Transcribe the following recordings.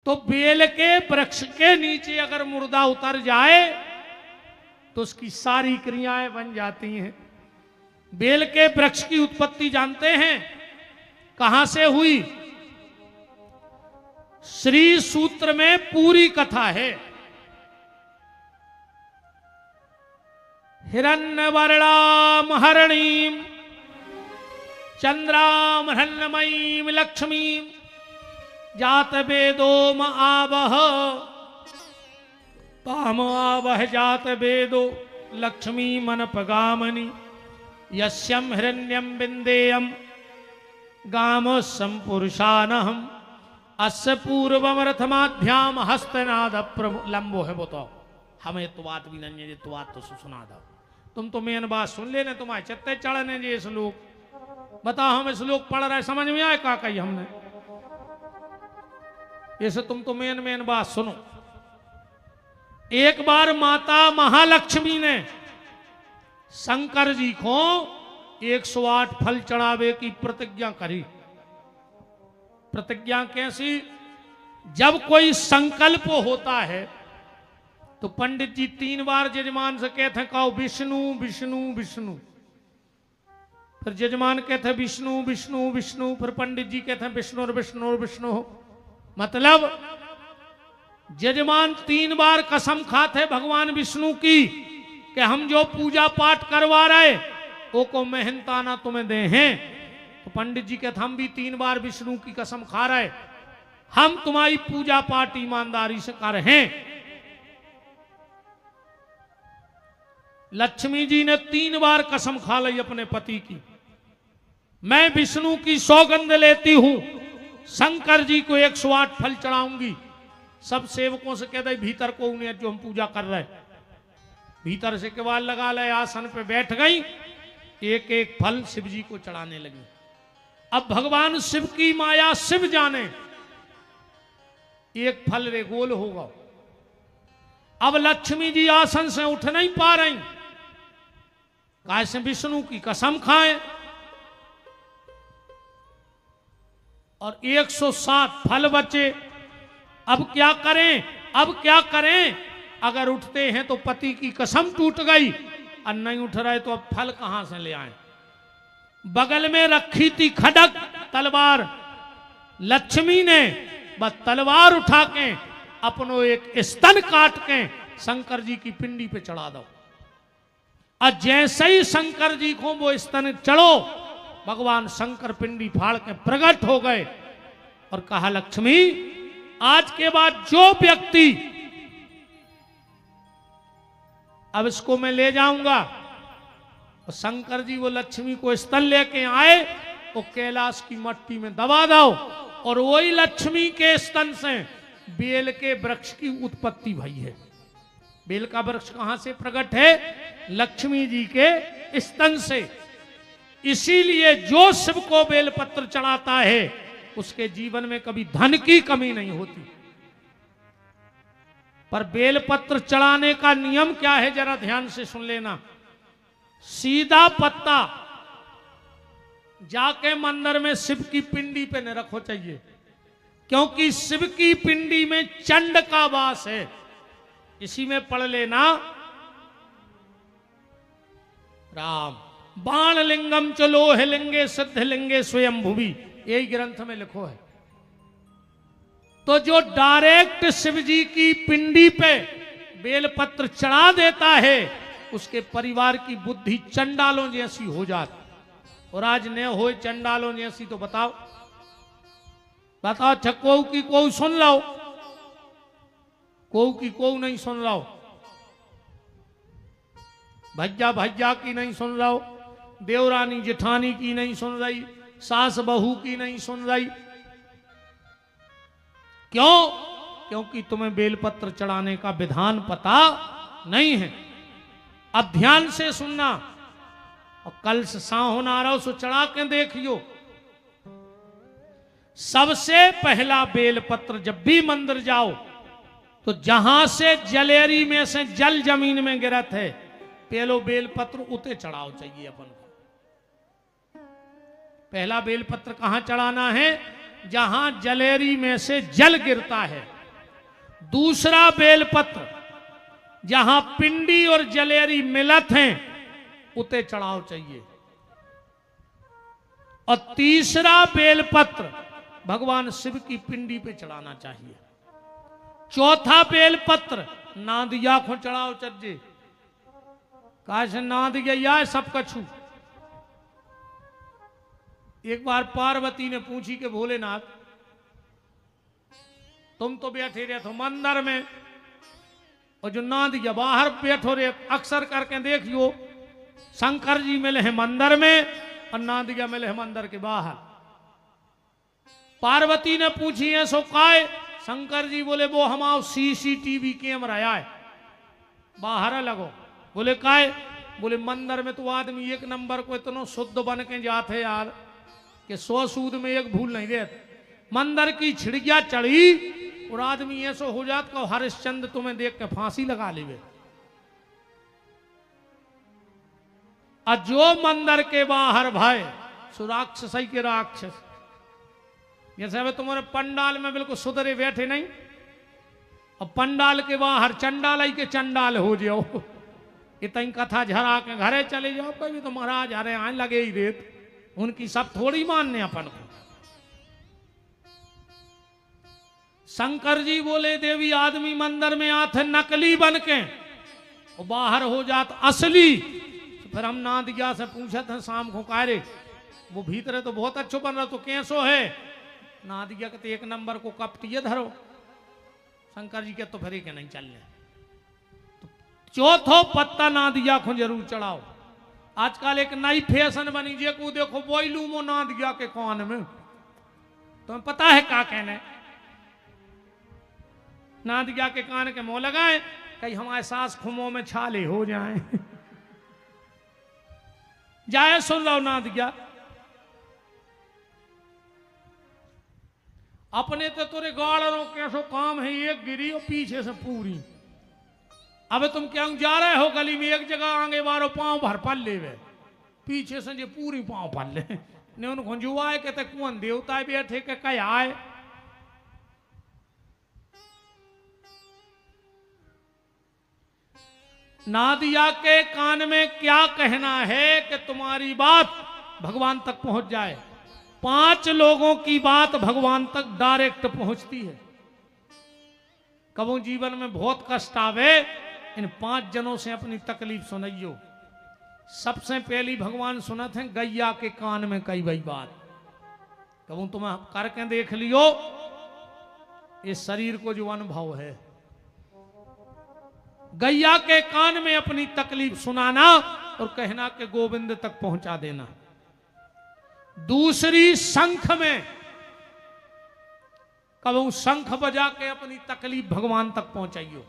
तो बेल के वृक्ष के नीचे अगर मुर्दा उतर जाए तो उसकी सारी क्रियाएं बन जाती हैं। बेल के वृक्ष की उत्पत्ति जानते हैं कहां से हुई? श्री सूत्र में पूरी कथा है। हिरण्यवर्णाम हरणीम चंद्राम हृण्मयीम लक्ष्मीम जात वेदोम आवह ताम आवह जात वेदो लक्ष्मी मनपगामनि यस्यम हिरण्यम बिंदेयम गाम संपुरुषानहम अस्य पूर्वमरथमाध्याम हस्तनाद लंबो है। बताओ हमें तो बात भी नहीं है, तो बात तो सुना दो। तुम तो मेन बात सुन लेने, तुम्हारे चत्ते चढ़ने जी श्लोक बताओ। हमें श्लोक पढ़ रहे समझ में आए का कही हमने? ऐसे तुम तो मेन बात सुनो। एक बार माता महालक्ष्मी ने शंकर जी को 108 फल चढ़ावे की प्रतिज्ञा करी। प्रतिज्ञा कैसी? जब कोई संकल्प होता है तो पंडित जी 3 बार जजमान से कहते हैं कहो विष्णु विष्णु विष्णु। फिर जजमान कहते हैं विष्णु विष्णु विष्णु। फिर पंडित जी कहते हैं विष्णु और विष्णु और विष्णु। मतलब जजमान 3 बार कसम खाते भगवान विष्णु की कि हम जो पूजा पाठ करवा रहे वो को मेहनताना तुम्हें दे हैं। तो पंडित जी कहते हम भी 3 बार विष्णु की कसम खा रहे, हम तुम्हारी पूजा पाठ ईमानदारी से कर रहे हैं। लक्ष्मी जी ने 3 बार कसम खा ली अपने पति की, मैं विष्णु की सौगंध लेती हूं शंकर जी को 108 फल चढ़ाऊंगी। सब सेवकों से कहते भीतर को उन्हें जो हम पूजा कर रहे, भीतर से केवाल लगा ले, आसन पे बैठ गई, एक एक फल शिव जी को चढ़ाने लगी। अब भगवान शिव की माया शिव जाने, एक फल रे गोल होगा। अब लक्ष्मी जी आसन से उठ नहीं पा रही, कैसे विष्णु की कसम खाएं और 107 फल बचे। अब क्या करें? अब क्या करें? अगर उठते हैं तो पति की कसम टूट गई और नहीं उठ रहे तो अब फल कहां से ले आए? बगल में रखी थी खड्ग तलवार, लक्ष्मी ने बस तलवार उठा के अपनो एक स्तन काट के शंकर जी की पिंडी पे चढ़ा दो। और जैसे ही शंकर जी को वो स्तन चढ़ो, भगवान शंकर पिंडी फाड़ के प्रकट हो गए और कहा लक्ष्मी आज के बाद जो व्यक्ति अब इसको मैं ले जाऊंगा। और शंकर जी वो लक्ष्मी को स्तन लेके आए, वो कैलाश की मट्टी में दबा दो और वही लक्ष्मी के स्तन से बेल के वृक्ष की उत्पत्ति भई है। बेल का वृक्ष कहां से प्रकट है? लक्ष्मी जी के स्तन से। इसीलिए जो शिव को बेलपत्र चढ़ाता है उसके जीवन में कभी धन की कमी नहीं होती। पर बेलपत्र चढ़ाने का नियम क्या है जरा ध्यान से सुन लेना। सीधा पत्ता जाके मंदिर में शिव की पिंडी पे न रखो चाहिए, क्योंकि शिव की पिंडी में चंड का वास है। इसी में पढ़ लेना राम बाण लिंगम च लोह लिंगे सिद्ध लिंगे स्वयं भूमि, यही ग्रंथ में लिखो है। तो जो डायरेक्ट शिव जी की पिंडी पे बेलपत्र चढ़ा देता है उसके परिवार की बुद्धि चंडालों जैसी हो जाती। और आज न हो चंडालों जैसी तो बताओ बताओ। अच्छा कोऊ की कोऊ सुन लो, कोऊ की कोऊ नहीं सुन लो, भज्जा भज्जा की नहीं सुन रहा, देवरानी जेठानी की नहीं सुन रही, सास बहू की नहीं सुन रही। क्यों? क्योंकि तुम्हें बेलपत्र चढ़ाने का विधान पता नहीं है। अब ध्यान से सुनना और कल से साहों नारा सो चढ़ा के देखियो। सबसे पहला बेलपत्र जब भी मंदिर जाओ तो जहां से जलेरी में से जल जमीन में गिरत है पहलो बेलपत्र उते चढ़ाओ चाहिए अपन को। पहला बेलपत्र कहां चढ़ाना है? जहां जलेरी में से जल गिरता है। दूसरा बेलपत्र जहां पिंडी और जलेरी मिलत हैं उते चढ़ाव चाहिए। और तीसरा बेलपत्र भगवान शिव की पिंडी पे चढ़ाना चाहिए। चौथा बेलपत्र नादिया को चढ़ाओ चज्जे काश नादिया सब कछु। एक बार पार्वती ने पूछी कि भोलेनाथ तुम तो बैठे रहे थे मंदिर में और जो नादिया बाहर बैठो रहे, अक्सर करके देखियो शंकर जी मिले हैं मंदिर में और नादिया मिले हैं मंदिर के बाहर। पार्वती ने पूछी है सो काय? शंकर जी बोले वो हमारा सीसीटीवी कैमरा आए बाहर लगो। बोले काय? बोले मंदिर में तो आदमी एक नंबर को इतना शुद्ध बन के जाते यार कि 100 सूद में एक भूल नहीं देते। मंदिर की छिड़िया चढ़ी और आदमी ऐसा हो जात को हरिश्चंद्र तुम्हें देख के फांसी लगा लेवे। और जो मंदिर के बाहर भाई सुराक्षस के राक्षस, जैसे अभी तुम्हारे पंडाल में बिल्कुल सुधरे बैठे नहीं और पंडाल के बाहर चंडाल के चंडाल हो जाओ, इतनी कथा झरा के घरे चले जाओ। कभी तो महाराज अरे आए लगे ही रेत, उनकी सब थोड़ी मानने अपन को। शंकर जी बोले देवी आदमी मंदिर में आते नकली बन के और बाहर हो जात असली। तो फिर हम नादिया से पूछे थे शाम को कह रहे वो भीतर तो बहुत अच्छो बन रहा तो कैसो है? नादिया के तो एक नंबर को कपटिए धरो। शंकर जी के तो फिर के नहीं चलने। तो चौथो पत्ता नादिया को जरूर चढ़ाओ। आजकल एक नई फैशन बनी जे को देखो बोलू मो नादिया के कान में। तुम्हें पता है क्या कहने? नादिया के कान के मुंह लगाए कहीं हमारे सास खुमों में छाले हो जाए। जाए सुन लो नादिया अपने तो तुरे गाड़ों कैसो काम है, एक गिरी और पीछे से पूरी। अब तुम क्या जा रहे हो गली में एक जगह आगे बारो पांव भर पल ले वे पीछे से जो पूरी पांव पल ले ने उनको जुआए कहते कौन देवता बैठे के कह आए। नादिया के कान में क्या कहना है कि तुम्हारी बात भगवान तक पहुंच जाए। 5 लोगों की बात भगवान तक डायरेक्ट पहुंचती है। कबो जीवन में बहुत कष्ट आवे इन 5 जनों से अपनी तकलीफ सुनाइयो। सबसे पहली भगवान सुनत हैं गैया के कान में कई बई बात। कबो तुम्हें करके देख लियो इस शरीर को जो अनुभव है। गैया के कान में अपनी तकलीफ सुनाना और कहना कि गोविंद तक पहुंचा देना। दूसरी शंख में कबू शंख बजा के अपनी तकलीफ भगवान तक पहुंचाइयो।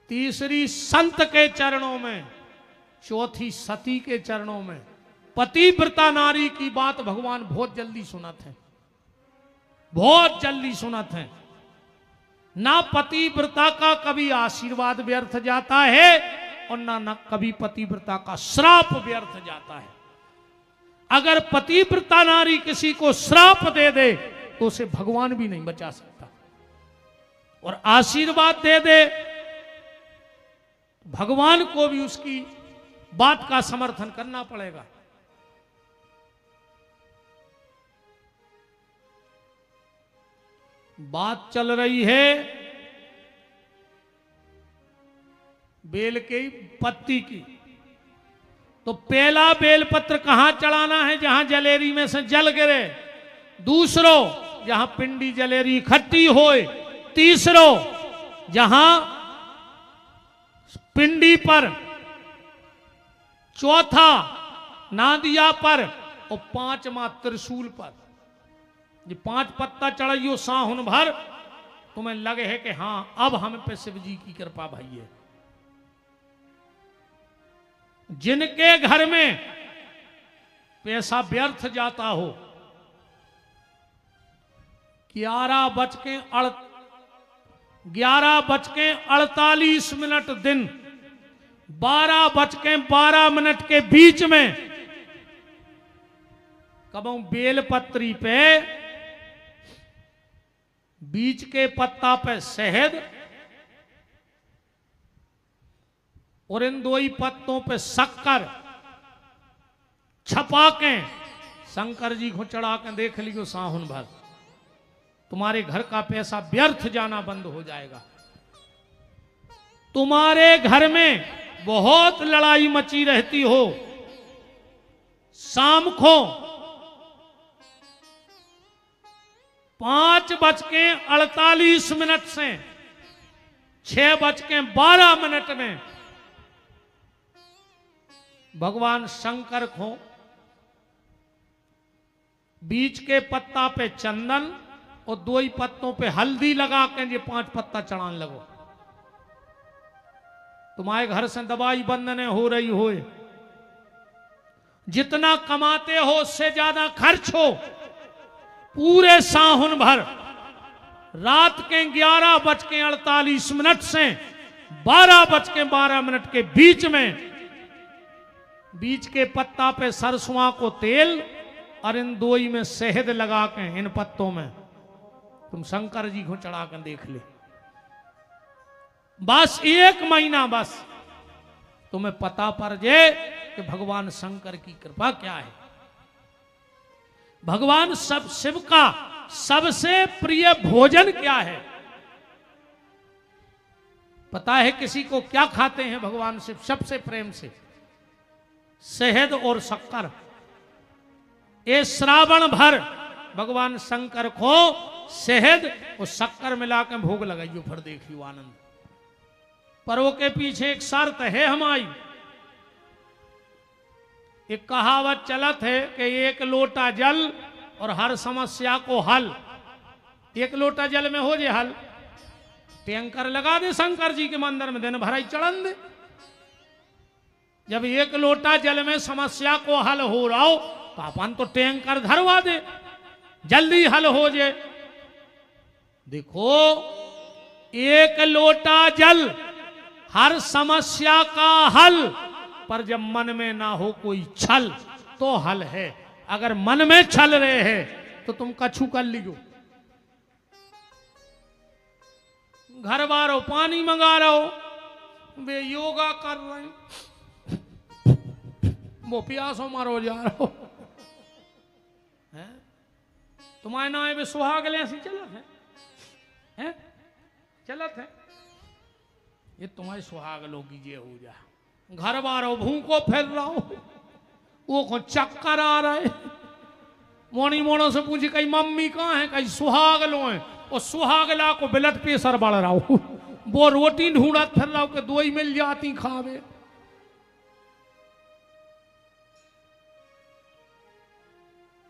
तीसरी संत के चरणों में, चौथी सती के चरणों में। पतिव्रता नारी की बात भगवान बहुत जल्दी सुनत है, बहुत जल्दी सुनत है। ना पतिव्रता का कभी आशीर्वाद व्यर्थ जाता है और ना कभी पतिव्रता का श्राप व्यर्थ जाता है। अगर पतिव्रता नारी किसी को श्राप दे दे तो उसे भगवान भी नहीं बचा सकता, और आशीर्वाद दे दे भगवान को भी उसकी बात का समर्थन करना पड़ेगा। बात चल रही है बेल की पत्ती की। तो पहला बेलपत्र कहां चढ़ाना है? जहां जलेरी में से जल गिरे। दूसरो जहां पिंडी जलेरी इकट्ठी होए। तीसरो जहां पिंडी पर। चौथा नादिया पर। और 5वां त्रिशूल पर। ये 5 पत्ता चढ़ाइयो साहुन भर, तुम्हें लगे है कि हां अब हम पे शिव जी की कृपा भाई है। जिनके घर में पैसा व्यर्थ जाता हो, 11:48 दिन 12:12 के बीच में कबों बेलपत्री पे बीच के पत्ता पे शहद और इन दो ही पत्तों पे शक्कर छपा के शंकर जी को चढ़ा के देख लियो साहुन भर, तुम्हारे घर का पैसा व्यर्थ जाना बंद हो जाएगा। तुम्हारे घर में बहुत लड़ाई मची रहती हो, शाम को 5:48 से 6:12 में भगवान शंकर को बीच के पत्ता पे चंदन और दो ही पत्तों पे हल्दी लगा के ये 5 पत्ता चढ़ाने लगो। तुम्हारे घर से दवाई बंद न हो रही हो, जितना कमाते हो उससे ज्यादा खर्च हो, पूरे साहुन भर रात के 11:48 से 12:12 के बीच में बीच के पत्ता पे सरसों को तेल और इन दो ही में शहद लगा के इन पत्तों में तुम शंकर जी को चढ़ा कर देख ले। बस 1 महीना बस तुम्हें पता पड़ जाए कि भगवान शंकर की कृपा क्या है। भगवान शिव का सबसे प्रिय भोजन क्या है पता है किसी को? क्या खाते हैं भगवान शिव सबसे प्रेम से? शहद और शक्कर। ये श्रावण भर भगवान शंकर को शहद और शक्कर मिला के भोग लगाइयो, फिर देखियो आनंद। पर वो के पीछे एक शर्त है हमारी। एक कहावत चलत है कि 1 लोटा जल और हर समस्या को हल। 1 लोटा जल में हो जाए हल, टैंकर लगा दे शंकर जी के मंदिर में, दिन भराई चढ़न दे। जब 1 लोटा जल में समस्या को हल हो रहा हो तो अपन तो टैंकर धरवा दे, जल्दी हल हो जाए। देखो 1 लोटा जल हर समस्या का हल, पर जब मन में ना हो कोई छल तो हल है। अगर मन में छल रहे हैं तो तुम कछु कर लियो। घर बारो पानी मंगा रहो, वे योगा कर रहे हैं, वो प्यासो मारो जा रहो है? तुम्हारे नाम वे सुहाग ले ऐसी चलत है? चलत है ये तुम्हारे सुहाग लोगी जे हो जा। घर बारो भूखो फिर रहा हो, वो को चक्कर आ रहे, मोनी मोनो से पूछी कहीं मम्मी कहाँ है, कहीं सुहाग लो है, और सुहागला को ब्लड प्रेशर बढ़ रहा हो, वो रोटी ढूंढत फिर रहा हो कि 2 ही मिल जाती खावे।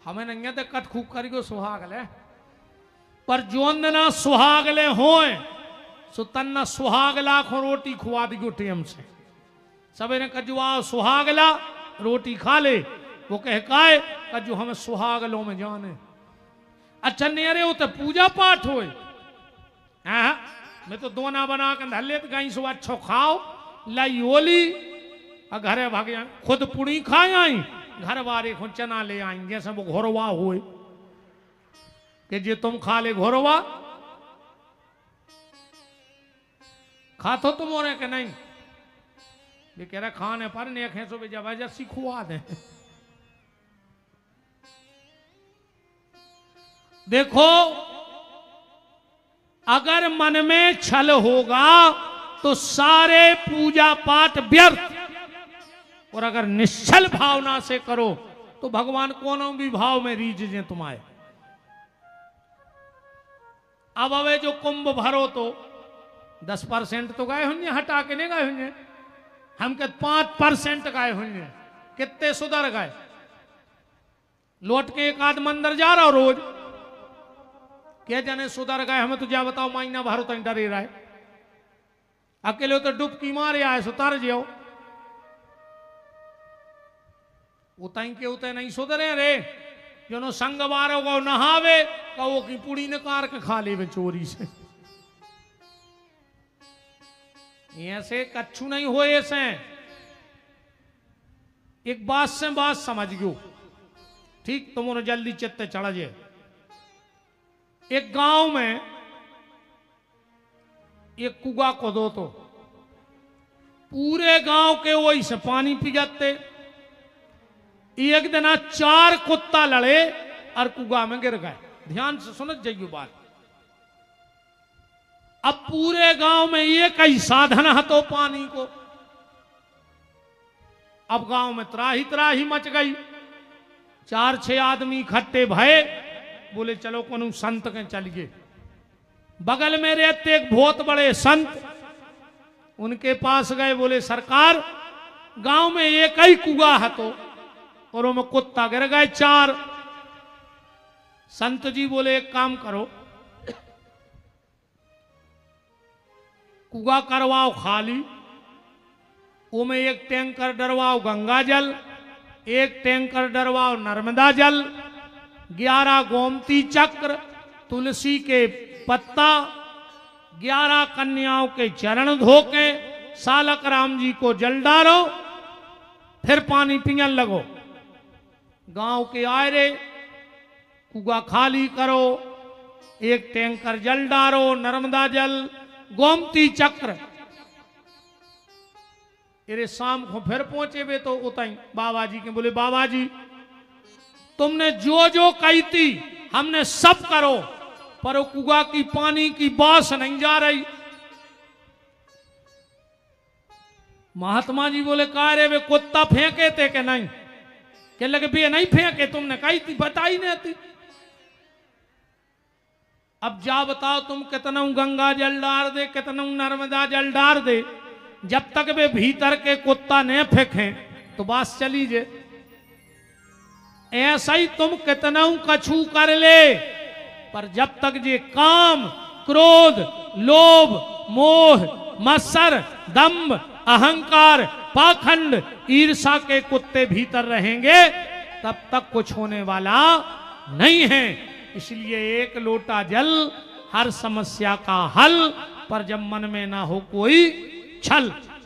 हमें नहीं तो कट खूब करियो सुहागले, पर जोन ना सुहागले होए सो तन्ना सुहागला को रोटी खुआ दियो टेम से। सवेरे कजुआ सुहागला रोटी खा ले, वो कह काए कजू हमें सुहागलों में जाने। अच्छा नेरे हो तो पूजा पाठ होए, मैं तो दोना बना के धले तो कहीं सो अच्छो खाओ लाई ओली और घरे भाग जाए, खुद पुड़ी खाए आई, घर वाले को चना ले आई, जैसे वो घोरवा हुए कि जे तुम खा ले घोरवा, खातो तुम हो रहे कि नहीं? ये कह रहा खाने पर ने खेसो भी जबरदस्ती खुआ दे। देखो अगर मन में छल होगा तो सारे पूजा पाठ व्यर्थ, और अगर निश्चल भावना से करो तो भगवान कोनो भी भाव में रीझ जे तुम्हारे। अब अवे जो कुंभ भरो तो 10% तो गए होंगे, हटा के नहीं गए होंगे, हम के 5% गए होंगे, कितने सुधर गए। लौट के एक आध मंदिर जा रहा हो रोज, क्या जाने सुधर गए, हमें तो जा बताओ महीना भर तो डरे रहा है, अकेले तो डुबकी मारे आए सुतर जाओ, उतई के उतई नहीं सुधरे रे। जो संग बारो को नहावे कहो कि पुड़ी ने कार के खा ले चोरी से, ऐसे कच्छु नहीं हो। ऐसे एक बात से बात समझ गयो, ठीक? तुम जल्दी चित्ते चढ़ जाए। एक गांव में एक कुआ को दो तो पूरे गांव के वही से पानी पी जाते। एक दिन 4 कुत्ता लड़े और कुआ में गिर गए। ध्यान से सुन जाइए बात। अब पूरे गांव में एक ही साधन है तो पानी को। अब गांव में त्राही त्राही मच गई। 4-6 आदमी इकट्ठे भये, बोले चलो कोनो संत के चलिए। बगल में रहते एक बहुत बड़े संत, उनके पास गए। बोले सरकार गांव में एक ही कुआ है तो, और उनमें कुत्ता गिर गए 4। संत जी बोले एक काम करो, कुआ करवाओ खाली, उमें एक टैंकर डरवाओ गंगा जल, एक टैंकर डरवाओ नर्मदा जल, 11 गोमती चक्र, तुलसी के पत्ता, 11 कन्याओं के चरण धोके सालक राम जी को जल डालो, फिर पानी पियन लगो। गांव के आयरे कुआ खाली करो, एक टैंकर जल डालो, नर्मदा जल, गोमती चक्र। अरे शाम को फिर पहुंचे वे तो उताई बाबा जी के। बोले बाबा जी तुमने जो जो कही थी हमने सब करो, पर वो कुआ की पानी की बास नहीं जा रही। महात्मा जी बोले कह रहे वे कुत्ता फेंके थे कि नहीं? कह लगे बे नहीं फेंके, तुमने कही थी, बताई नहीं थी। अब जा बताओ तुम कितना गंगा जल डाल दे, कितना नर्मदा जल डाल दे, जब तक वे भीतर के कुत्ता न फेंके तो बात चली जे। ऐसा ही तुम कितना कछु कर ले, पर जब तक जे काम, क्रोध, लोभ, मोह, मत्सर, दंभ, अहंकार, पाखंड, ईर्षा के कुत्ते भीतर रहेंगे, तब तक कुछ होने वाला नहीं है। इसलिए एक लोटा जल हर समस्या का हल, पर जब मन में ना हो कोई छल।